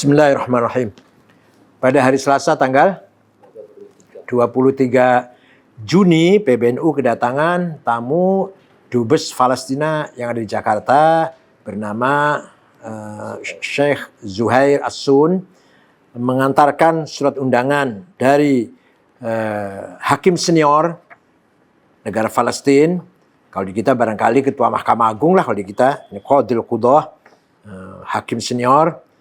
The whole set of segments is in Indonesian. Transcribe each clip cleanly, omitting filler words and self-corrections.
Bismillahirrahmanirrahim. Pada hari Selasa tanggal 23 Juni, PBNU kedatangan tamu Dubes Palestina yang ada di Jakarta bernama Sheikh Zuhair As-Sun, mengantarkan surat undangan dari hakim senior negara Palestina. Kalau di kita barangkali Ketua Mahkamah Agung lah, kalau di kita ini Qadil Qudah, hakim senior,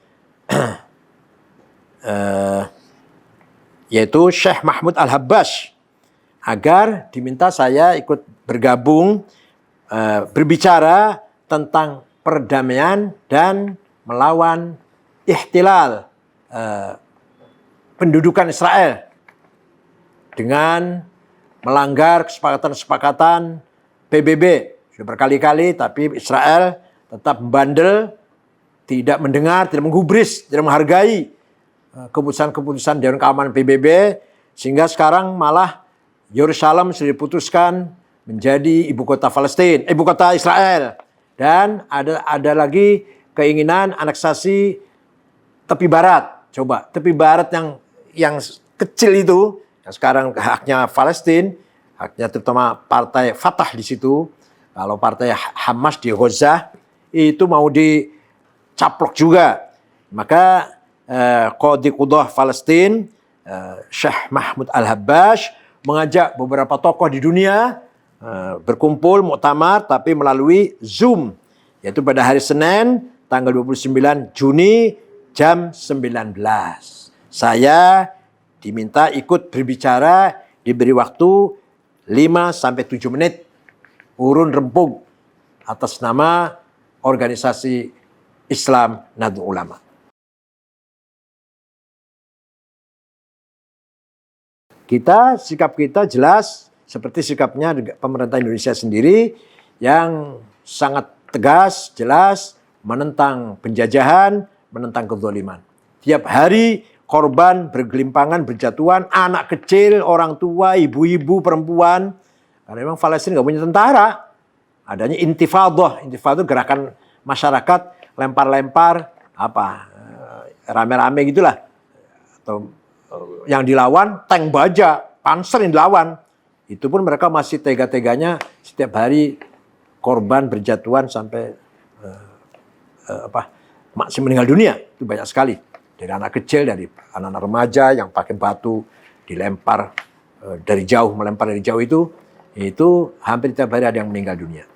yaitu Syekh Mahmud Al-Habbash, agar diminta saya ikut bergabung berbicara tentang perdamaian dan melawan ihtilal pendudukan Israel dengan melanggar kesepakatan-kesepakatan PBB. Sudah berkali-kali, tapi Israel tetap membandel, tidak mendengar, tidak menggubris, tidak menghargai keputusan-keputusan Dewan Keamanan PBB, sehingga sekarang malah Yerusalem sudah diputuskan menjadi ibu kota Palestina, ibu kota Israel, dan ada lagi keinginan aneksasi tepi barat. Coba tepi barat yang kecil itu, yang sekarang haknya Palestina, haknya terutama partai Fatah di situ. Kalau partai Hamas di Gaza itu mau dicaplok juga. Maka Qadhi Qudah Palestina, Syekh Mahmud Al-Habbash, mengajak beberapa tokoh di dunia berkumpul muktamar tapi melalui Zoom, yaitu pada hari Senin tanggal 29 Juni jam 19. Saya diminta ikut berbicara, diberi waktu 5-7 menit, urun rempung, atas nama organisasi Islam Nahdlatul Ulama. Sikap kita jelas, seperti sikapnya pemerintah Indonesia sendiri, yang sangat tegas, jelas, menentang penjajahan, menentang kezaliman. Tiap hari korban bergelimpangan, berjatuhan, anak kecil, orang tua, ibu-ibu, perempuan. Karena memang Palestina nggak punya tentara. Adanya intifadah. Intifadah gerakan masyarakat, lempar-lempar, rame-rame gitulah. Atau yang dilawan tank baja, panser yang dilawan. Itu pun mereka masih tega-teganya setiap hari korban berjatuhan sampai masih meninggal dunia. Itu banyak sekali. Dari anak kecil, dari anak-anak remaja yang pakai batu dilempar dari jauh, melempar dari jauh itu hampir tiap hari ada yang meninggal dunia.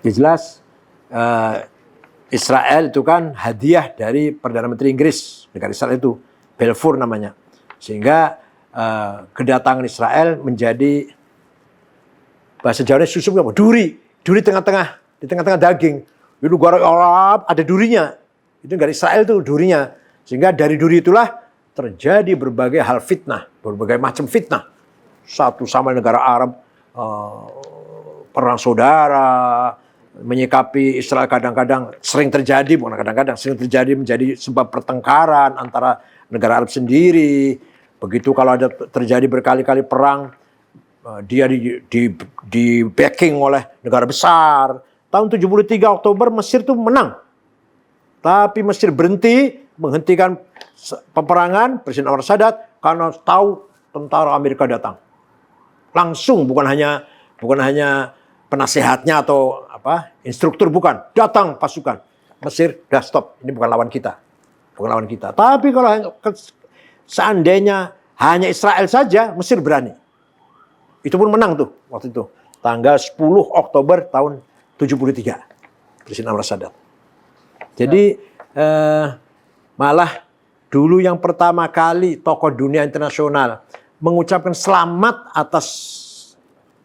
Jelas Israel itu kan hadiah dari Perdana Menteri Inggris, negara Israel itu, Balfour namanya. Sehingga kedatangan Israel menjadi, bahasa Jawanya susu apa? Duri tengah-tengah, di tengah-tengah daging. Itu negara Arab ada durinya. Itu negara Israel itu durinya. Sehingga dari duri itulah terjadi berbagai hal fitnah, berbagai macam fitnah. Satu sama negara Arab, perang saudara, menyikapi Israel kadang-kadang sering terjadi, bukan kadang-kadang, sering terjadi menjadi sebab pertengkaran antara negara Arab sendiri. Begitu kalau ada terjadi berkali-kali perang, dia di backing oleh negara besar. Tahun 73 Oktober Mesir itu menang. Tapi Mesir menghentikan peperangan, Presiden Anwar Sadat, karena tahu tentara Amerika datang. Langsung, bukan hanya penasehatnya atau instruktur, bukan, datang pasukan. Mesir, udah stop, ini bukan lawan kita. Tapi kalau seandainya hanya Israel saja, Mesir berani. Itu pun menang tuh waktu itu. Tanggal 10 Oktober tahun 73. Presiden Anwar Sadat. Jadi malah dulu yang pertama kali tokoh dunia internasional mengucapkan selamat atas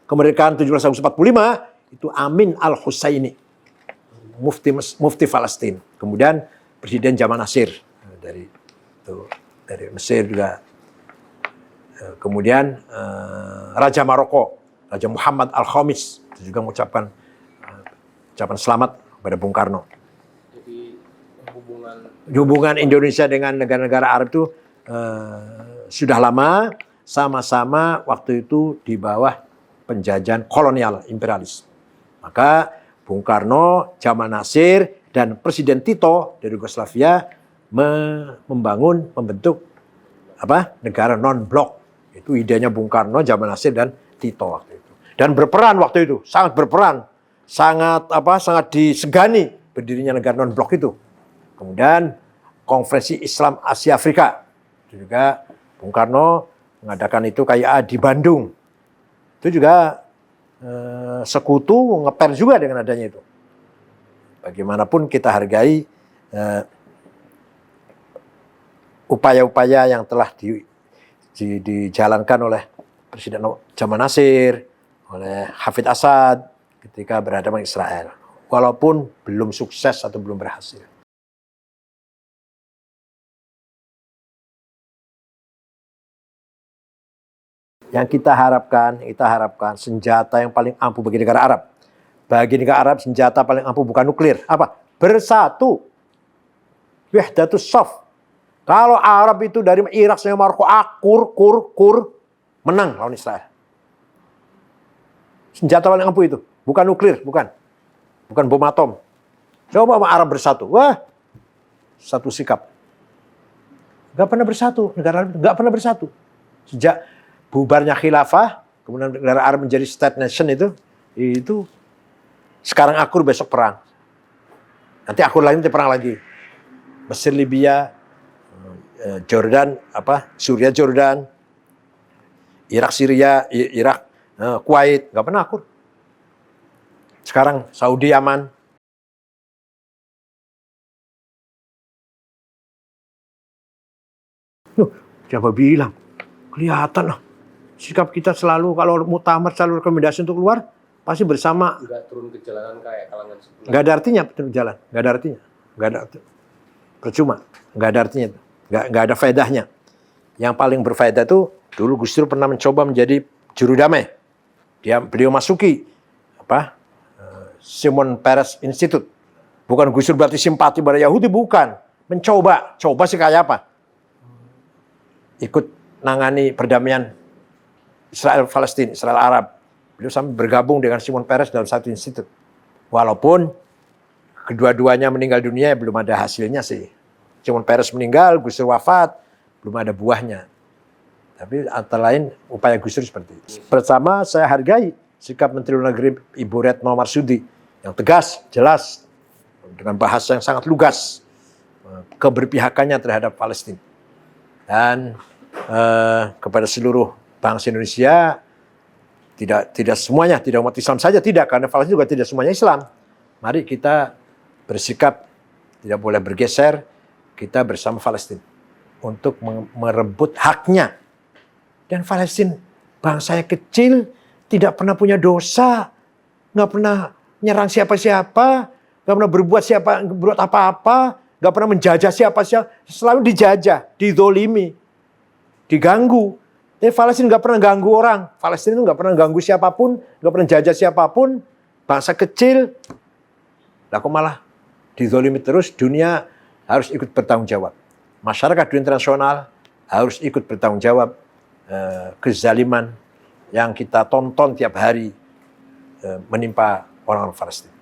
kemerdekaan 17 Agustus 45 itu Amin Al-Husaini, mufti Palestina. Kemudian Presiden Jamal Nasir dari Mesir juga. Kemudian Raja Maroko, Raja Muhammad Al-Khamis juga mengucapkan ucapan selamat kepada Bung Karno. Jadi hubungan Indonesia dengan negara-negara Arab itu sudah lama, sama-sama waktu itu di bawah penjajahan kolonial imperialis. Maka Bung Karno, Jamal Nasir, dan Presiden Tito dari Yugoslavia membentuk negara non-blok. Itu idenya Bung Karno, Jamal Nasir, dan Tito waktu itu. Dan berperan waktu itu, sangat berperan, sangat disegani berdirinya negara non-blok itu. Kemudian Konferensi Islam Asia Afrika, itu juga Bung Karno mengadakan itu kayak di Bandung. Itu juga sekutu ngeper juga dengan adanya itu. Bagaimanapun kita hargai upaya-upaya yang telah dijalankan oleh Presiden Jamal Nasir, oleh Hafid Asad ketika berhadapan Israel. Walaupun belum sukses atau belum berhasil. Yang kita harapkan senjata yang paling ampuh bagi negara Arab. Bagi negara Arab senjata paling ampuh bukan nuklir. Apa? Bersatu. Wahdatus shaf. Kalau Arab itu dari Irak sampai Maroko menang lawan Israel. Senjata paling ampuh itu. Bukan nuklir, bukan bom atom. Coba Arab bersatu. Wah, satu sikap. Gak pernah bersatu. Negara Arab gak pernah bersatu. Sejak bubarnya khilafah, kemudian negara Arab menjadi state nation itu sekarang akur, besok perang. Nanti akur lagi, nanti perang lagi. Mesir, Libya, Jordan, Suriah, Jordan, Irak, Syria, Irak, Kuwait, nggak pernah akur. Sekarang Saudi, Yaman. Siapa bilang? Kelihatan lah. Sikap kita selalu kalau muktamar selalu rekomendasi untuk keluar pasti bersama. Nggak turun ke jalanan kayak kalangan sebelah. Nggak ada artinya turun jalan, nggak ada artinya, percuma, nggak ada artinya, nggak ada faedahnya. Yang paling berfaedah itu dulu Gus Dur pernah mencoba menjadi juru damai. Beliau masuki Shimon Peres Institute. Bukan Gus Dur berarti simpati pada Yahudi, bukan. Coba sih kayak apa? Ikut nangani perdamaian Israel-Palestina, Israel-Arab. Beliau sampai bergabung dengan Shimon Peres dalam satu institut. Walaupun kedua-duanya meninggal dunia, belum ada hasilnya sih. Shimon Peres meninggal, Gus Dur wafat, belum ada buahnya. Tapi antara lain upaya Gus Dur seperti itu. Pertama, saya hargai sikap Menteri Luar Negeri Ibu Retno Marsudi yang tegas, jelas, dengan bahasa yang sangat lugas, keberpihakannya terhadap Palestina. Dan kepada seluruh bangsa Indonesia, tidak semuanya, tidak umat Islam saja, tidak, karena Palestina juga tidak semuanya Islam. Mari kita bersikap, tidak boleh bergeser, kita bersama Palestina untuk merebut haknya. Dan Palestina bangsanya kecil, tidak pernah punya dosa, nggak pernah menyerang siapa-siapa, nggak pernah berbuat apa-apa, nggak pernah menjajah siapa-siapa, selalu dijajah, dizolimi, diganggu. Tapi Palestina nggak pernah ganggu orang. Palestina itu nggak pernah ganggu siapapun, nggak pernah jajah siapapun. Bangsa kecil, lah kok malah dizolimi terus. Dunia harus ikut bertanggung jawab. Masyarakat dunia internasional harus ikut bertanggung jawab kezaliman yang kita tonton tiap hari menimpa orang-orang Palestina.